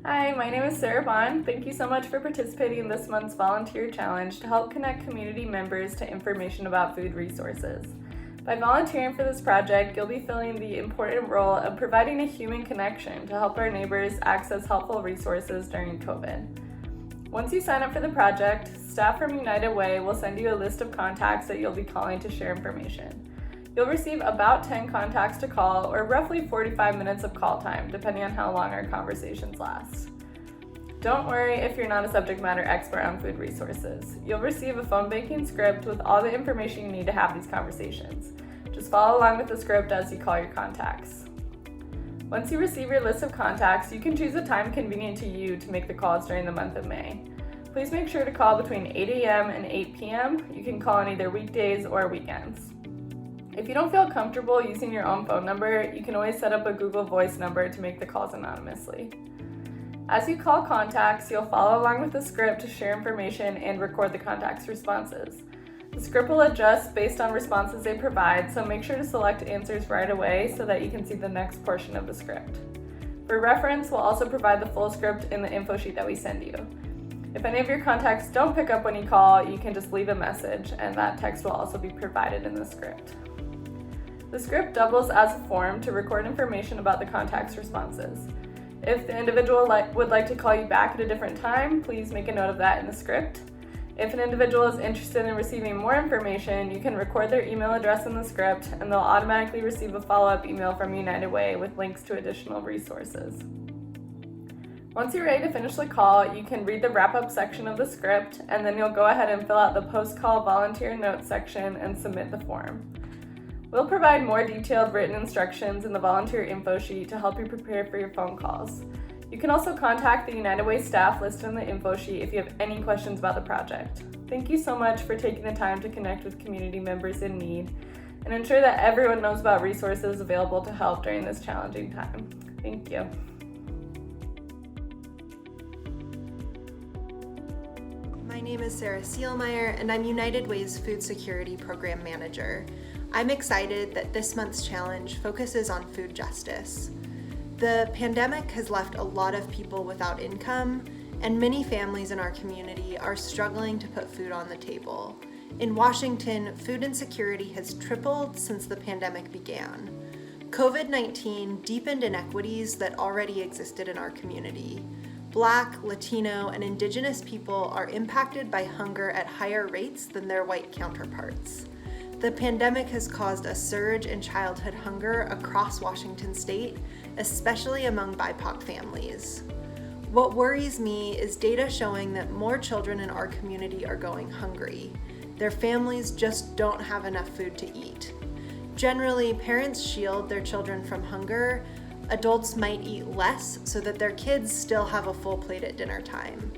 Hi, my name is Sarah Bond. Thank you so much for participating in this month's volunteer challenge to help connect community members to information about food resources. By volunteering for this project, you'll be filling the important role of providing a human connection to help our neighbors access helpful resources during COVID. Once you sign up for the project, staff from United Way will send you a list of contacts that you'll be calling to share information. You'll receive about 10 contacts to call, or roughly 45 minutes of call time, depending on how long our conversations last. Don't worry if you're not a subject matter expert on food resources. You'll receive a phone banking script with all the information you need to have these conversations. Just follow along with the script as you call your contacts. Once you receive your list of contacts, you can choose a time convenient to you to make the calls during the month of May. Please make sure to call between 8 a.m. and 8 p.m. You can call on either weekdays or weekends. If you don't feel comfortable using your own phone number, you can always set up a Google Voice number to make the calls anonymously. As you call contacts, you'll follow along with the script to share information and record the contact's responses. The script will adjust based on responses they provide, so make sure to select answers right away so that you can see the next portion of the script. For reference, we'll also provide the full script in the info sheet that we send you. If any of your contacts don't pick up when you call, you can just leave a message, and that text will also be provided in the script. The script doubles as a form to record information about the contact's responses. If the individual would like to call you back at a different time, please make a note of that in the script. If an individual is interested in receiving more information, you can record their email address in the script, and they'll automatically receive a follow-up email from United Way with links to additional resources. Once you're ready to finish the call, you can read the wrap-up section of the script, and then you'll go ahead and fill out the post-call volunteer notes section and submit the form. We'll provide more detailed written instructions in the volunteer info sheet to help you prepare for your phone calls. You can also contact the United Way staff listed in the info sheet if you have any questions about the project. Thank you so much for taking the time to connect with community members in need and ensure that everyone knows about resources available to help during this challenging time. Thank you. My name is Sarah Seelmeyer, and I'm United Way's Food Security Program Manager. I'm excited that this month's challenge focuses on food justice. The pandemic has left a lot of people without income, and many families in our community are struggling to put food on the table. In Washington, food insecurity has tripled since the pandemic began. COVID-19 deepened inequities that already existed in our community. Black, Latino, and Indigenous people are impacted by hunger at higher rates than their white counterparts. The pandemic has caused a surge in childhood hunger across Washington state, especially among BIPOC families. What worries me is data showing that more children in our community are going hungry. Their families just don't have enough food to eat. Generally, parents shield their children from hunger. Adults might eat less so that their kids still have a full plate at dinner time.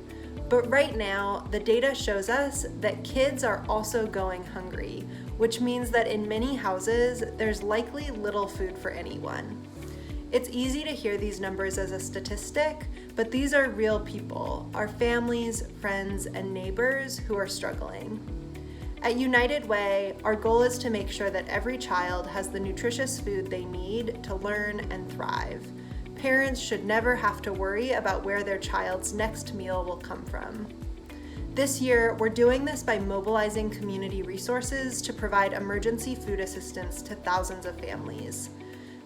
But right now, the data shows us that kids are also going hungry, which means that in many houses, there's likely little food for anyone. It's easy to hear these numbers as a statistic, but these are real people, our families, friends, and neighbors who are struggling. At United Way, our goal is to make sure that every child has the nutritious food they need to learn and thrive. Parents should never have to worry about where their child's next meal will come from. This year, we're doing this by mobilizing community resources to provide emergency food assistance to thousands of families.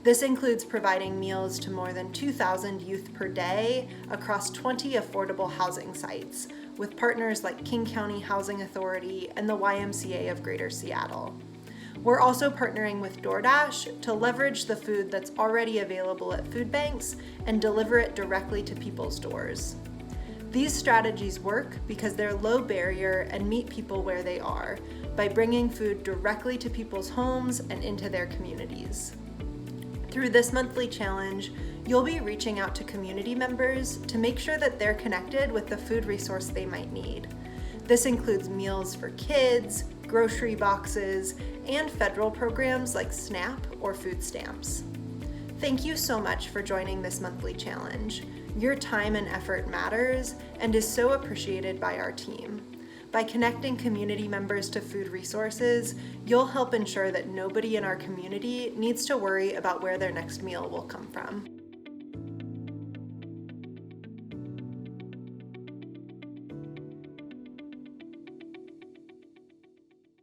This includes providing meals to more than 2,000 youth per day across 20 affordable housing sites, with partners like King County Housing Authority and the YMCA of Greater Seattle. We're also partnering with DoorDash to leverage the food that's already available at food banks and deliver it directly to people's doors. These strategies work because they're low barrier and meet people where they are by bringing food directly to people's homes and into their communities. Through this monthly challenge, you'll be reaching out to community members to make sure that they're connected with the food resource they might need. This includes meals for kids, grocery boxes, and federal programs like SNAP or food stamps. Thank you so much for joining this monthly challenge. Your time and effort matters and is so appreciated by our team. By connecting community members to food resources, you'll help ensure that nobody in our community needs to worry about where their next meal will come from.